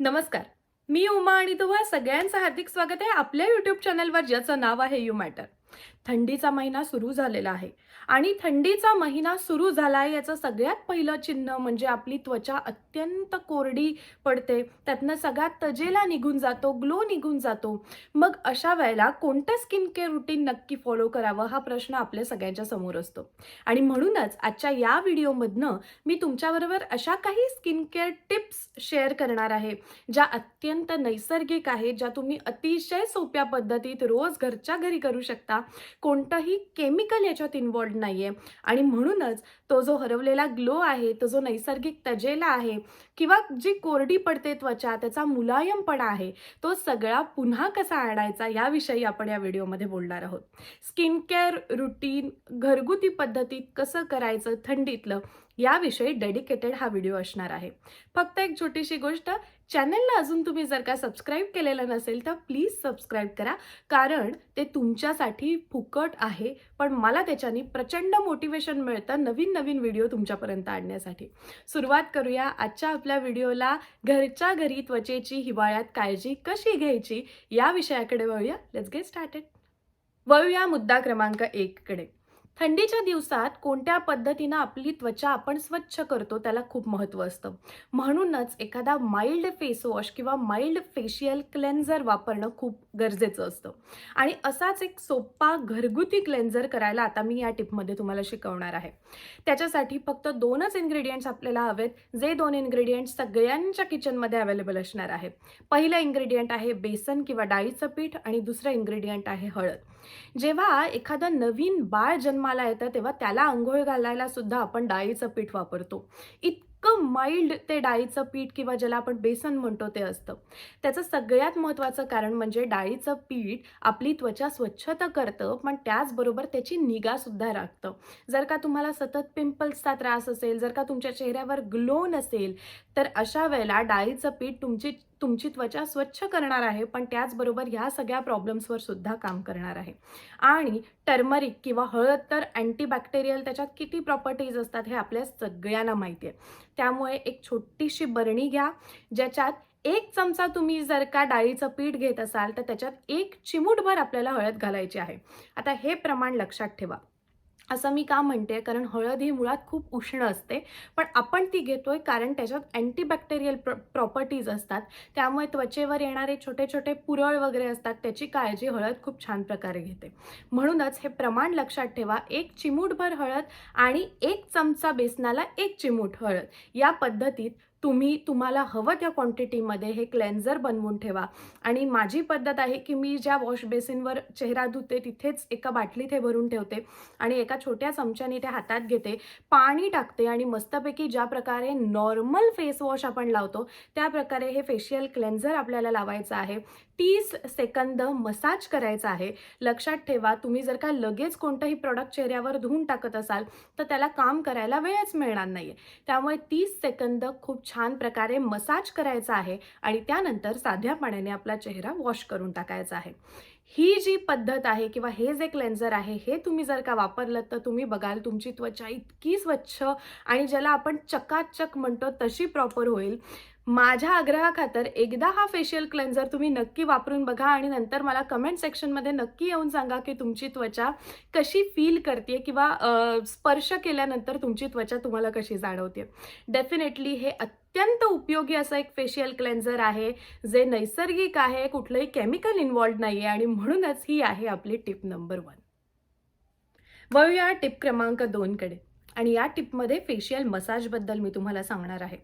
नमस्कार. मी उमा आणि तुम्हा सगळ्यांचं हार्दिक स्वागत आहे आपल्या YouTube चॅनलवर ज्याचं नाव आहे यू मॅटर. थंडीचा महिना सुरू झालेला आहे आणि थंडीचा महिना सुरू झाला आहे याचं सगळ्यात पहिलं चिन्ह म्हणजे आपली त्वचा अत्यंत कोरडी पडते. त्यातनं सगळ्यात तजेला निघून जातो, ग्लो निघून जातो. मग अशा वेळेला कोणतं स्किन केअर रुटीन नक्की फॉलो करावं हा प्रश्न आपल्या सगळ्यांच्या समोर असतो. आणि म्हणूनच आजच्या या व्हिडिओमधनं मी तुमच्याबरोबर अशा काही स्किन केअर टिप्स शेअर करणार आहे ज्या अत्यंत नैसर्गिक आहेत, ज्या तुम्ही अतिशय सोप्या पद्धतीत रोज घरच्या घरी करू शकता. कोणतंही केमिकल याच्यात इन्व्हॉल्व्ड नाहीये आणि म्हणूनच तो जो हरवलेला ग्लो आहे, तो जो नैसर्गिक तजेला आहे किंवा जी कोरडी पडते त्वचा, त्याचा मुलायमपणा आहे, तो सगळा पुन्हा कसा आणायचा याविषयी आपण या व्हिडिओमध्ये बोलणार आहोत. स्किन केअर रुटीन घरगुती पद्धतीत कसं करायचं थंडीतलं याविषयी डेडिकेटेड हा व्हिडिओ असणार आहे. फक्त एक छोटीशी गोष्ट, चॅनलला अजून तुम्ही जर का सबस्क्राईब केलेलं नसेल तर प्लीज सबस्क्राईब करा, कारण ते तुमच्यासाठी फुकट आहे, पण मला त्याच्याने प्रचंड मोटिवेशन मिळतं नवीन नवीन व्हिडिओ तुमच्यापर्यंत आणण्यासाठी. सुरुवात करूया आजच्या आपल्या व्हिडिओला. घरच्या घरी त्वचेची हिवाळ्यात काळजी कशी घ्यायची या विषयाकडे वळूया. Let's get started. वळूया मुद्दा क्रमांक 1 कडे. थंडीच्या दिवसात कोणत्या पद्धतीनं आपली त्वचा आपण स्वच्छ करतो त्याला खूप महत्त्व असतं. म्हणूनच एखादा माइल्ड फेस वॉश किंवा माइल्ड फेशियल क्लेन्झर वापरणं खूप गरजेचं असतं. आणि असाच एक सोपा घरगुती क्लेन्झर करायला आता मी या टिपमध्ये तुम्हाला शिकवणार आहे. त्याच्यासाठी फक्त 2च इन्ग्रेडियंट्स आपल्याला हवेत, जे 2 इन्ग्रेडियंट्स सगळ्यांच्या किचनमध्ये अवेलेबल असणार आहे. पहिलं इन्ग्रेडियंट आहे बेसन किंवा डाळीचं पीठ आणि दुसरं इन्ग्रेडियंट आहे हळद. जेव्हा एखादं नवीन बाळ जन्माला येतं तेव्हा त्याला अंघोळ घालायला सुद्धा आपण डाळीचं पीठ वापरतो. इतकं माइल्ड ते डाळीचं पीठ किंवा ज्याला आपण बेसन म्हणतो ते असतं. त्याचं सगळ्यात महत्त्वाचं कारण म्हणजे डाळीचं पीठ आपली त्वचा स्वच्छ तर करतं, पण त्याचबरोबर त्याची निगासुद्धा राखतं. जर का तुम्हाला सतत पिंपल्सचा त्रास असेल, जर का तुमच्या चेहऱ्यावर ग्लो नसेल, तर अशा वेळेला डाळीचं पीठ तुमची तुमची त्वचा स्वच्छ करणार आहे, पण त्याचबरोबर ह्या सगळ्या प्रॉब्लेम्सवर सुद्धा काम करणार आहे. आणि टर्मरिक किंवा हळद तर अँटीबॅक्टेरियल, त्याच्यात किती प्रॉपर्टीज असतात हे आपल्या सगळ्यांना माहिती आहे. त्यामुळे एक छोटीशी बरणी घ्या, ज्याच्यात 1 चमचा तुम्ही जर का डाळीचं पीठ घेत असाल तर त्याच्यात 1 चिमूटभर आपल्याला हळद घालायची आहे. आता हे प्रमाण लक्षात ठेवा. असं मी का म्हणते, कारण हळद ही मुळात खूप उष्ण असते, पण आपण ती घेतोय कारण त्याच्यात अँटीबॅक्टेरियल प्रॉपर्टीज असतात. त्यामुळे त्वचेवर येणारे छोटे छोटे पुरळ वगैरे असतात, त्याची काळजी हळद खूप छान प्रकारे घेते. म्हणूनच हे प्रमाण लक्षात ठेवा. 1 चिमूटभर हळद आणि 1 चमचा बेसनाला 1 चिमूट हळद, या पद्धतीत तुम्हाला हवं त्या क्वांटिटीमध्ये हे क्लेन्झर बनवून ठेवा. आणि माझी पद्धत आहे की मी ज्या वॉश बेसिनवर चेहरा धुते तिथेच एका बाटलीत हे भरून ठेवते आणि एका छोट्या चमच्याने ते हातात घेते, पाणी टाकते आणि मस्तपैकी ज्या प्रकारे नॉर्मल फेस वॉश आपण लावतो त्या प्रकारे हे फेशियल क्लेन्झर आपल्याला लावायचं आहे. 30 सेकंद मसाज करायचा आहे. लक्षात ठेवा, तुम्ही जर का लगेच कोणतंही प्रॉडक्ट चेहऱ्यावर धुवून टाकत असाल तर त्याला काम करायला वेळच मिळणार नाहीये. त्यामुळे 30 सेकंद खूप छान प्रकारे मसाज करायचा आहे आणि त्यानंतर साध्या पाण्याने आपला चेहरा वॉश करून टाकायचा आहे. ही जी पद्धत आहे किंवा हे जे क्लेन्झर आहे हे तुम्ही जर का वापरलं तर तुम्ही बघाल तुमची त्वचा इतकी स्वच्छ आणि ज्याला आपण चकाचक म्हणतो तशी प्रॉपर होईल. माझ्या आग्रहाखातर एकदा हा फेशियल क्लेन्झर तुम्ही नक्की वापरून बघा आणि नंतर मला कमेंट सेक्शनमध्ये नक्की येऊन सांगा की तुमची त्वचा कशी फील करते किंवा स्पर्श केल्यानंतर तुमची त्वचा तुम्हाला कशी जाणवते. डेफिनेटली हे अत्यंत उपयोगी असं एक फेशियल क्लेन्झर आहे, जे नैसर्गिक आहे, कुठलंही केमिकल इन्व्हॉल्व्ड नाही आहे आणि म्हणूनच ही आहे आपली टिप नंबर 1. वळूया टिप क्रमांक 2 कडे. आणि या टिपमध्ये फेशियल मसाजबद्दल मी तुम्हाला सांगणार आहे.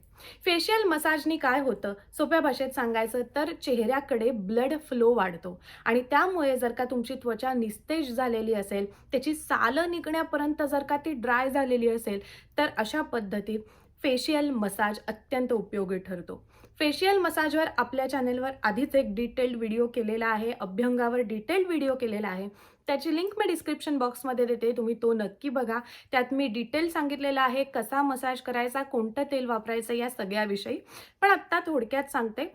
फेशियल मसाजनी काय होतं, सोप्या भाषेत सांगायचं तर चेहऱ्याकडे ब्लड फ्लो वाढतो आणि त्यामुळे जर का तुमची त्वचा निस्तेज झालेली असेल, त्याची सालं निघण्यापर्यंत जर का ती ड्राय झालेली असेल, तर अशा पद्धतीत फेशियल मसाज अत्यंत उपयोगी ठरतो. फेशियल मसाजवर आपल्या चॅनेलवर आधीच एक डिटेल्ड व्हिडिओ केलेला आहे, अभ्यंगावर डिटेल्ड व्हिडिओ केलेला आहे. त्याची लिंक मी डिस्क्रिप्शन बॉक्समध्ये देते, तुम्ही तो नक्की बघा. त्यात मी डिटेल सांगितलेलं आहे, कसा मसाज करायचा, कोणतं तेल वापरायचं या सगळ्याविषयी. पण आत्ता थोडक्यात सांगते.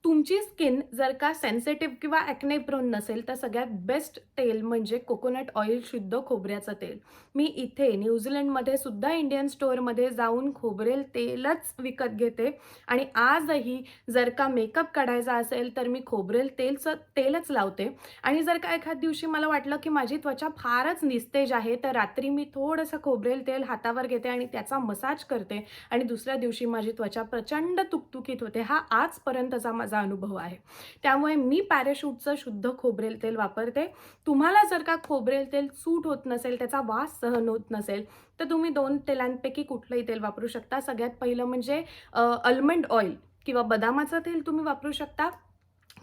तुमची स्किन जर का सेन्सिटिव्ह किंवा ॲक्ने प्रोन नसेल तर सगळ्यात बेस्ट तेल म्हणजे कोकोनट ऑइल, शुद्ध खोबऱ्याचं तेल. मी इथे न्यूझीलंडमध्ये सुद्धा इंडियन स्टोअरमध्ये जाऊन खोबरेल तेलच विकत घेते आणि आजही जर का मेकअप काढायचा असेल तर मी खोबरेल तेलच लावते. आणि जर का एखाद दिवशी मला वाटलं की माझी त्वचा फारच निस्तेज आहे तर रात्री मी थोडंसं खोबरेल तेल हातावर घेते आणि त्याचा मसाज करते आणि दुसऱ्या दिवशी माझी त्वचा प्रचंड तुकतुकीत होते. हा आजपर्यंतचा माझा अनुभव आहे. त्यामुळे मी पॅराशूटचं शुद्ध खोबरेल तेल वापरते. तुम्हाला जर का खोबरेल तेल सूट होत नसेल, त्याचा वास सहन होत नसेल, तर तुम्ही 2 तेलांपैकी कुठलंही तेल वापरू शकता. सगळ्यात पहिलं म्हणजे आल्मंड ऑइल किंवा बदामाचं तेल तुम्ही वापरू शकता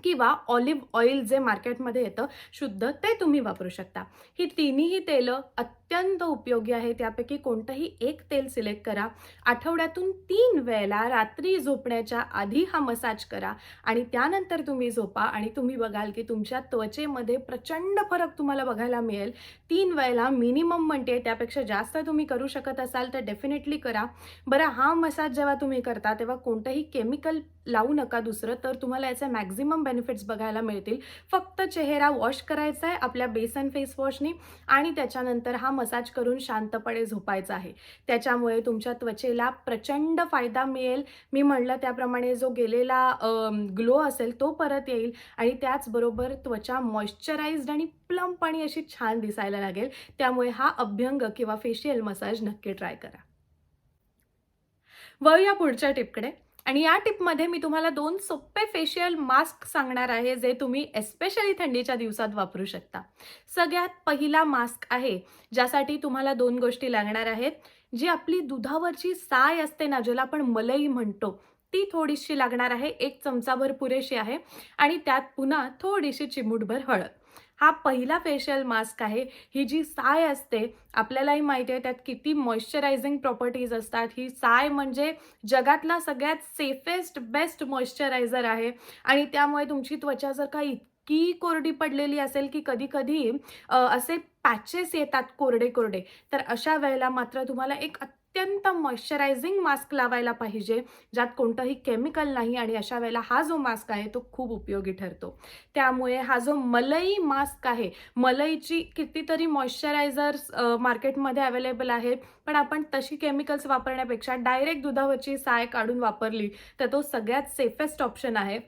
किंवा ऑलिव्ह ऑइल जे मार्केटमध्ये येतं शुद्ध, ते तुम्ही वापरू शकता. ही तिन्हीही तेलं अत्यंत उपयोगी आहे. त्यापैकी कोणतंही एक तेल सिलेक्ट करा. आठवड्यातून 3 वेळेला रात्री झोपण्याच्या आधी हा मसाज करा आणि त्यानंतर तुम्ही झोपा आणि तुम्ही बघाल की तुमच्या त्वचेमध्ये प्रचंड फरक तुम्हाला बघायला मिळेल. 3 वेळेला मिनिमम म्हणते, त्यापेक्षा जास्त तुम्ही करू शकत असाल तर डेफिनेटली करा. बरं, हा मसाज जेव्हा तुम्ही करता तेव्हा कोणतंही केमिकल लावू नका दुसरं, तर तुम्हाला याचे मॅक्झिमम बेनिफिट्स बघायला मिळतील. फक्त चेहरा वॉश करायचा आहे आपल्या बेसन फेस वॉशनी आणि त्याच्यानंतर हा मसाज करून शांतपणे झोपायचा आहे. त्याच्यामुळे तुमच्या त्वचेला प्रचंड फायदा मिळेल. मी म्हटलं त्याप्रमाणे जो गेलेला ग्लो असेल तो परत येईल आणि त्याचबरोबर त्वचा मॉइश्चराइज्ड आणि प्लम्प आणि अशी छान दिसायला लागेल. त्यामुळे हा अभ्यंग किंवा फेशियल मसाज नक्की ट्राय करा. वळूया पुढच्या टिपकडे. आणि या टिपमध्ये मी तुम्हाला 2 सोपे फेशियल मास्क सांगणार आहे, जे तुम्ही एस्पेशली थंडीच्या दिवसात वापरू शकता. सगळ्यात पहिला मास्क आहे, ज्यासाठी तुम्हाला 2 गोष्टी लागणार आहेत. जी आपली दुधावरची साय असते ना, ज्याला आपण मलई म्हणतो, ती थोडीशी लागणार आहे. 1 चमचाभर पुरेशी आहे आणि त्यात पुन्हा थोडीशी चिमूटभर हळद. हा पहिला फेशियल मास्क आहे. ही जी साय असते, आपल्यालाही माहिती आहे त्यात किती मॉइश्चरायझिंग प्रॉपर्टीज असतात. ही साय म्हणजे जगातला सगळ्यात सेफेस्ट बेस्ट मॉइश्चरायझर आहे आणि त्यामुळे तुमची त्वचा जर का इतकी कोरडी पडलेली असेल की कधी-कधी असे पॅचेस येतात कोरडे-कोरडे, तर अशा वेळेला मात्र तुम्हाला एक अत्यंत मॉइश्चरायझिंग मास्क लावायला पाहिजे, ज्यात कोणतंही केमिकल नाही आणि अशा वेळेला हा जो मास्क आहे तो खूप उपयोगी ठरतो. त्यामुळे हा जो मलई मास्क आहे, मलईची कितीतरी मॉइश्चरायझर्स मार्केटमध्ये अवेलेबल आहेत, पण आपण तशी केमिकल्स वापरण्यापेक्षा डायरेक्ट दुधावरची साय काढून वापरली तर तो सगळ्यात सेफेस्ट ऑप्शन आहे.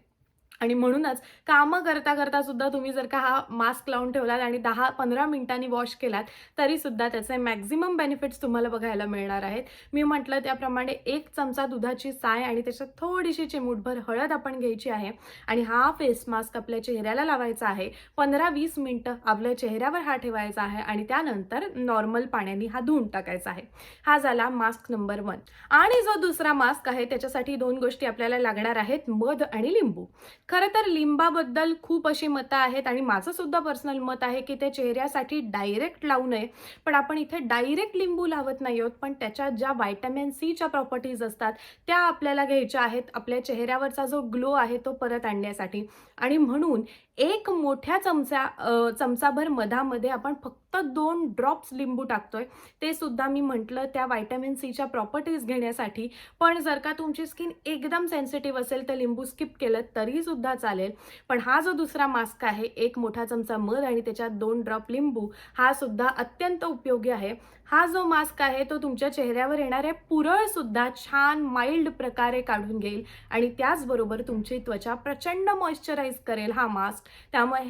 आणि म्हणूनच कामं करता करता सुद्धा तुम्ही जर का हा मास्क लावून ठेवलात आणि 10-15 मिनिटांनी वॉश केलात तरी सुद्धा त्याचे मॅक्झिमम बेनिफिट्स तुम्हाला बघायला मिळणार आहेत. मी म्हटलं त्याप्रमाणे 1 चमचा दुधाची साय आणि त्याच्यात थोडीशी चिमूटभर हळद आपण घ्यायची आहे आणि हा फेस मास्क आपल्या चेहऱ्याला लावायचा आहे. 15-20 मिनिटं आपल्या चेहऱ्यावर हा ठेवायचा आहे आणि त्यानंतर नॉर्मल पाण्याने हा धुवून टाकायचा आहे. हा झाला मास्क नंबर 1. आणि जो दुसरा मास्क आहे त्याच्यासाठी 2 गोष्टी आपल्याला लागणार आहेत, मध आणि लिंबू. खरं तर लिंबाबद्दल खूप अशी मतं आहेत आणि माझं सुद्धा पर्सनल मत आहे की ते चेहऱ्यासाठी डायरेक्ट लावू नये. पण आपण इथे डायरेक्ट लिंबू लावत नाही आहोत, पण त्याच्यात ज्या व्हिटॅमिन सीच्या प्रॉपर्टीज असतात त्या आपल्याला घ्यायच्या आहेत आपल्या चेहऱ्यावरचा जो ग्लो आहे तो परत आणण्यासाठी. आणि म्हणून 1 मोठ्या चमचाभर मधामध्ये आपण फक्त 2 ड्रॉप्स लिंबू टाकतोय. ते सुद्धा मी म्हटलं त्या व्हिटॅमिन सीच्या प्रॉपर्टीज घेण्यासाठी. पण जर का तुमची स्किन एकदम सेन्सिटिव्ह असेल तर लिंबू स्किप केलं तरी सुद्धा चालेल. पण हा जो दुसरा मास्क आहे, 1 मोठा चमचा मध आणि त्याच्यात 2 ड्रॉप लिंबू, हा सुद्धा अत्यंत उपयोगी आहे. हा जो मास्क आहे तो तुमच्या चेहऱ्यावर येणारे पुरळ सुद्धा छान माइल्ड प्रकारे काढून घेईल आणि त्याचबरोबर तुमची त्वचा प्रचंड मॉइश्चराइज करेल हा मास्क. त्यामुळे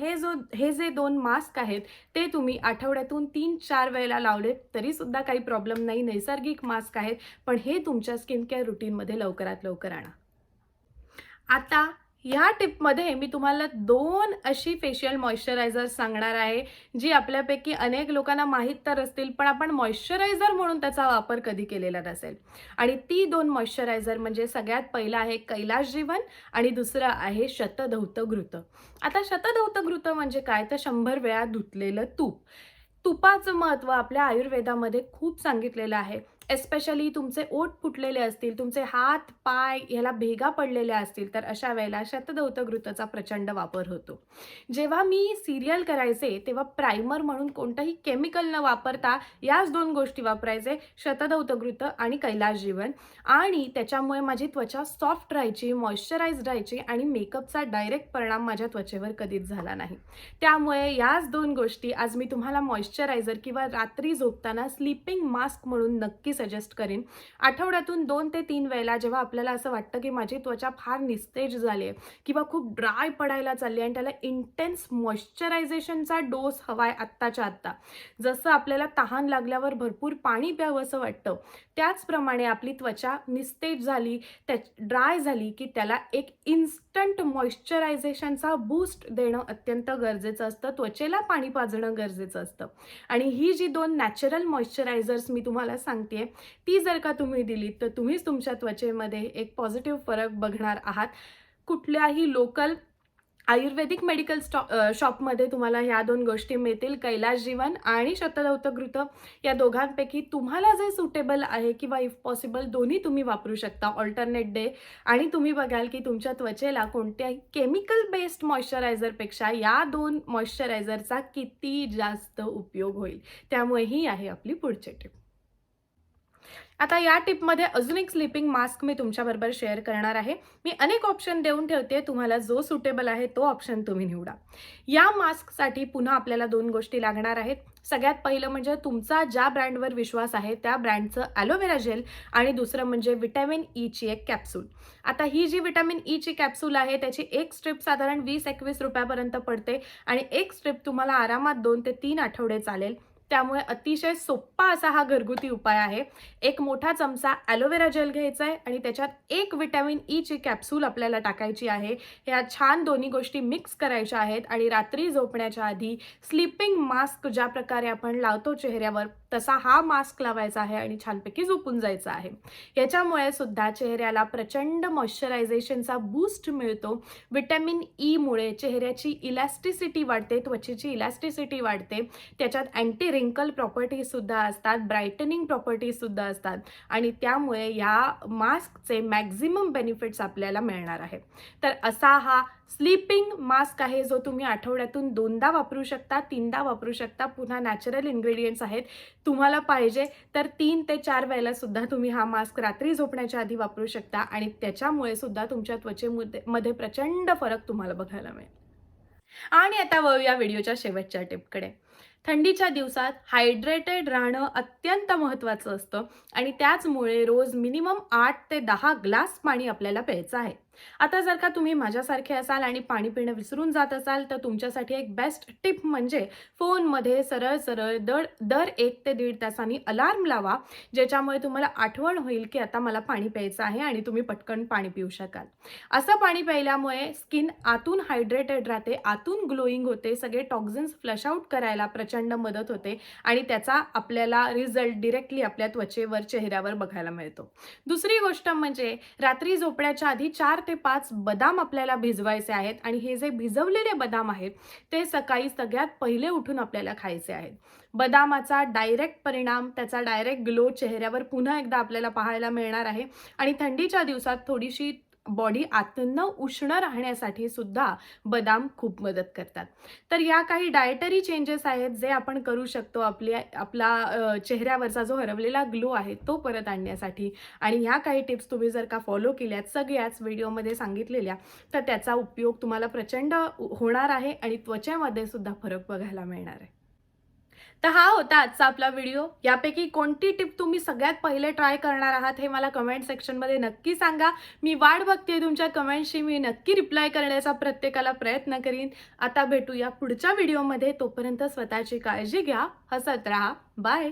हे जे 2 मास्क आहेत ते तुम्ही आठवड्यातून 3-4 वेळेला लावलेत तरी सुद्धा काही प्रॉब्लेम नाही. नैसर्गिक मास्क आहेत, पण हे तुमच्या स्किन केअर रुटीनमध्ये लवकरात लवकर आणा. आता ह्या टिपमध्ये मी तुम्हाला 2 अशी फेशियल मॉइश्चरायझर्स सांगणार आहे, जी आपल्यापैकी अनेक लोकांना माहीत तर असतील, पण आपण मॉइश्चरायझर म्हणून त्याचा वापर कधी केलेला नसेल. आणि ती 2 मॉइश्चरायझर म्हणजे सगळ्यात पहिला आहे कैलाश जीवन आणि दुसरं आहे शतधौत घृत. आता शतधौत घृत म्हणजे काय, तर 100 वेळा धुतलेलं तूप. तुपाचं महत्त्व आपल्या आयुर्वेदामध्ये खूप सांगितलेलं आहे. एस्पेशली तुमचे ओठ फुटलेले असतील, तुमचे हात पाय ह्याला भेगा पडलेल्या असतील, तर अशा वेळेला शतदौतघृताचा प्रचंड वापर होतो. जेव्हा मी सिरियल करायचे तेव्हा प्रायमर म्हणून कोणतंही केमिकल न वापरता याच 2 गोष्टी वापरायचे, शतदौतघृत आणि कैलाश जीवन. आणि त्याच्यामुळे माझी त्वचा सॉफ्ट राहायची, मॉइश्चराइज्ड राहायची आणि मेकअपचा डायरेक्ट परिणाम माझ्या त्वचेवर कधीच झाला नाही. त्यामुळे याच 2 गोष्टी आज मी तुम्हाला मॉइश्चरायझर किंवा रात्री झोपताना स्लीपिंग मास्क म्हणून नक्की सजेस्ट करेन. आठवड्यातून 2 ते 3 वेळेला जेव्हा आपल्याला असं वाटतं की माझी त्वचा फार निस्तेज झाली आहे किंवा खूप ड्राय पडायला चालली आहे आणि त्याला इंटेन्स मॉइश्चरायझेशनचा डोस हवा आहे आत्ताच्या आत्ता, जसं आपल्याला तहान लागल्यावर भरपूर पाणी प्यावं असं वाटतं, त्याचप्रमाणे आपली त्वचा निस्तेज झाली, ड्राय झाली की त्याला एक इन्स्टंट मॉइश्चरायझेशनचा बूस्ट देणं अत्यंत गरजेचं असतं, त्वचेला पाणी पाजणं गरजेचं असतं. आणि ही जी 2 नॅचरल मॉइश्चरायझर्स मी तुम्हाला सांगते ती जर का तुम्ही दिलीत तर तुम्हीच तुमच्या त्वचेमध्ये एक पॉझिटिव्ह फरक बघणार आहात. कुठल्याही लोकल आयुर्वेदिक मेडिकल शॉपमध्ये तुम्हाला ह्या 2 गोष्टी मिळतील, कैलाश जीवन आणि शतदौतघृत. या दोघांपैकी तुम्हाला जे सुटेबल आहे किंवा इफ पॉसिबल दोन्ही तुम्ही वापरू शकता ऑल्टरनेट डे. आणि तुम्ही बघाल की तुमच्या त्वचेला कोणत्याही केमिकल बेस्ड मॉइश्चरायझरपेक्षा या 2 मॉइश्चरायझरचा किती जास्त उपयोग होईल. त्यामुळे ही आहे आपली पुढची टिप. आता या टिपमध्ये अजून एक स्लीपिंग मास्क मी तुमच्याबरोबर शेअर करणार आहे. मी अनेक ऑप्शन देऊन ठेवते, तुम्हाला जो सुटेबल आहे तो ऑप्शन तुम्ही निवडा. या मास्कसाठी पुन्हा आपल्याला 2 गोष्टी लागणार आहेत. सगळ्यात पहिलं म्हणजे तुमचा ज्या ब्रँडवर विश्वास आहे त्या ब्रँडचं ॲलोवेरा जेल आणि दुसरं म्हणजे व्हिटॅमिन ईची एक कॅप्सूल. आता ही जी व्हिटॅमिन ईची कॅप्सूल आहे त्याची एक स्ट्रिप साधारण 20-21 रुपयापर्यंत पडते आणि एक स्ट्रिप तुम्हाला आरामात 2 ते 3 आठवडे चालेल. त्यामुळे अतिशय सोप्पा असा हा घरगुती उपाय आहे. एक मोठा चमचा ॲलोवेरा जेल घ्यायचा आहे आणि त्याच्यात एक व्हिटॅमिन ईची कॅप्सूल आपल्याला टाकायची आहे. ह्या छान दोन्ही गोष्टी मिक्स करायच्या आहेत आणि रात्री झोपण्याच्या आधी स्लीपिंग मास्क ज्या प्रकारे आपण लावतो चेहऱ्यावर तसा हा मास्क लावायचा आहे आणि छानपैकी झोपून जायचं आहे. याच्यामुळे सुद्धा चेहऱ्याला प्रचंड मॉइश्चरायझेशनचा बूस्ट मिळतो. व्हिटॅमिन ईमुळे चेहऱ्याची इलॅस्टिसिटी वाढते, त्वचेची इलॅस्टिसिटी वाढते. त्याच्यात अँटी रिंकल प्रॉपर्टीज सुद्धा असतात, ब्राईटनिंग प्रॉपर्टीज सुद्धा असतात आणि त्यामुळे या मास्कचे मॅक्झिमम बेनिफिट्स आपल्याला मिळणार आहेत. तर असा हा स्लीपिंग मास्क आहे जो तुम्ही आठवड्यातून 2दा वापरू शकता, 3दा वापरू शकता. पुन्हा नॅचरल इन्ग्रेडियंट्स आहेत. तुम्हाला पाहिजे तर 3 ते 4 वेळेला सुद्धा तुम्ही हा मास्क रात्री झोपण्याच्या आधी वापरू शकता आणि त्याच्यामुळे सुद्धा तुमच्या त्वचेमध्ये प्रचंड फरक तुम्हाला बघायला मिळेल. आणि आता वळूया व्हिडिओच्या शेवटच्या टिपकडे. थंडीच्या दिवसात हायड्रेटेड राहणं अत्यंत महत्त्वाचं असतं आणि त्याचमुळे रोज मिनिमम 8 ते 10 ग्लास पाणी आपल्याला प्यायचं आहे. आता जर का तुम्ही माझ्यासारखे असाल आणि पाणी पिणं विसरून जात असाल तर तुमच्यासाठी एक बेस्ट टिप म्हणजे फोनमध्ये सरळ सरळ दर 1 ते 1.5 तासांनी अलार्म लावा, ज्याच्यामुळे तुम्हाला आठवण होईल की आता मला पाणी प्यायचं आहे आणि तुम्ही पटकन पाणी पिऊ शकाल. असं पाणी प्यायल्यामुळे स्किन आतून हायड्रेटेड राहते, आतून ग्लोईंग होते, सगळे टॉक्झिन्स फ्लश आउट करायला प्रचंड मदत होते आणि त्याचा आपल्याला रिझल्ट डिरेक्टली आपल्या त्वचेवर चेहऱ्यावर बघायला मिळतो. दुसरी गोष्ट म्हणजे रात्री झोपण्याच्या आधी 4 ते 5 बदाम आपल्याला भिजवायचे आहेत आणि हे जे भिजवलेले बदाम आहेत ते सकाळी सगळ्यात पहिले उठून आपल्याला खायचे आहेत. बदामाचा डायरेक्ट परिणाम, त्याचा डायरेक्ट ग्लो चेहऱ्यावर पुन्हा एकदा आपल्याला पाहायला मिळणार आहे आणि थंडीच्या दिवसात थोडीशी बॉडी आतनं उष्ण राहण्यासाठी सुद्धा बदाम खूप मदत करतात. तर या काही डायटरी चेंजेस आहेत जे आपण करू शकतो आपला चेहऱ्यावरचा जो हरवलेला ग्लो आहे तो परत आणण्यासाठी. आणि ह्या काही टिप्स तुम्ही जर का फॉलो केल्यात सगळ्याच व्हिडिओमध्ये सांगितलेल्या तर त्याचा उपयोग तुम्हाला प्रचंड होणार आहे आणि त्वचेमध्ये सुद्धा फरक बघायला मिळणार आहे. तर हा होता आजचा आपला व्हिडिओ. यापैकी कोणती टिप तुम्ही सगळ्यात पहिले ट्राय करणार आहात हे मला कमेंट सेक्शनमध्ये नक्की सांगा. मी वाट बघते तुमच्या कमेंट्सची, मी नक्की रिप्लाय करण्याचा प्रत्येकाला प्रयत्न करीन. आता भेटूया पुढच्या व्हिडिओमध्ये. तोपर्यंत स्वतःची काळजी घ्या, हसत राहा. बाय.